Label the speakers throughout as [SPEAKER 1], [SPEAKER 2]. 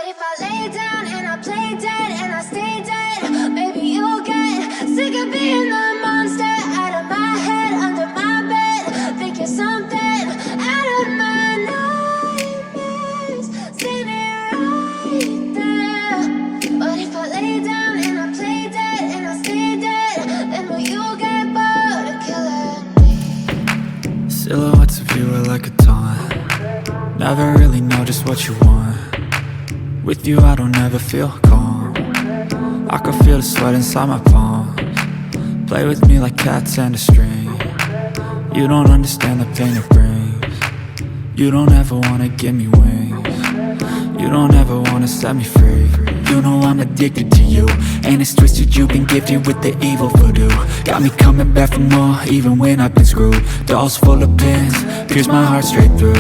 [SPEAKER 1] if I lay down and I play dead and I stay dead? Maybe you'll get sick of being the monster out of my head, under my bed. Think you're something out of my nightmares, standing right there. But if I lay down and I play dead and I stay dead, then will you get bored of killing me?
[SPEAKER 2] Silhouettes of you are like a taunt. Never really know just what you want. With you I don't ever feel calm. I can feel the sweat inside my palms. Play with me like cats and a string. You don't understand the pain it brings. You don't ever wanna give me wings. You don't ever wanna set me free. You know I'm addicted to you, and it's twisted, you've been gifted with the evil voodoo. Got me coming back for more, even when I've been screwed. Dolls full of pins, pierce my heart straight through.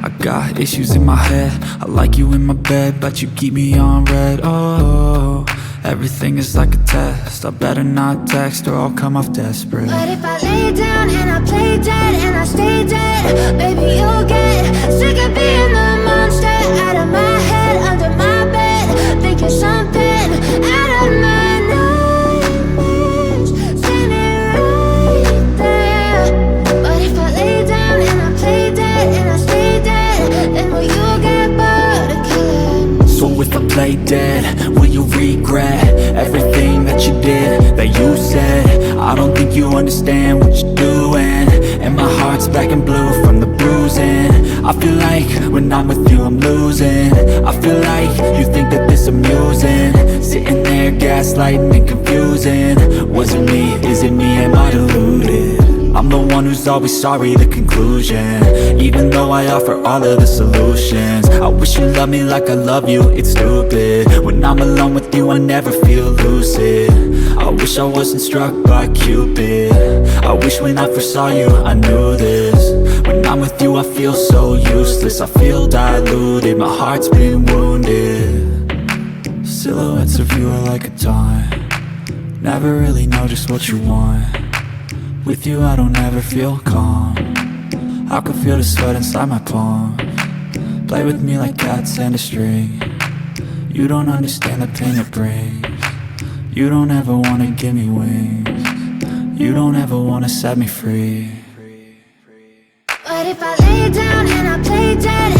[SPEAKER 2] I got issues in my head, I like you in my bed, but you keep me on red. Oh, everything is like a test, I better not text or I'll come off desperate.
[SPEAKER 1] But if I lay down and I play dead and I stay dead, baby you'll get sick of being the monster out of my head, under my bed. Think you're something out of my nightmares, standing right there. But if I lay down and I play dead and I stay dead, then will you get bored of killing me?
[SPEAKER 2] So if I play dead, will you regret everything that you did, that you said? I don't think you understand what you're doing, and my heart's black and blue from the bruising. I feel like when I'm with you I'm losing. I feel like you think that this amusing, sitting there gaslighting and confusing. Was it me? Is it me? Am I deluded? I'm the one who's always sorry, the conclusion, even though I offer all of the solutions. I wish you loved me like I love you, it's stupid. When I'm alone with you I never feel lucid. I wish I wasn't struck by Cupid. I wish when I first saw you I knew this. When I'm with you I feel so useless, I feel diluted, my heart's been wounded. Silhouettes of you are like a taunt. Never really know just what you want. With you I don't ever feel calm. I can feel the sweat inside my palms. Play with me like cats and a string. You don't understand the pain it brings. You don't ever wanna give me wings. You don't ever wanna set me free.
[SPEAKER 1] But if I lay down and I play dead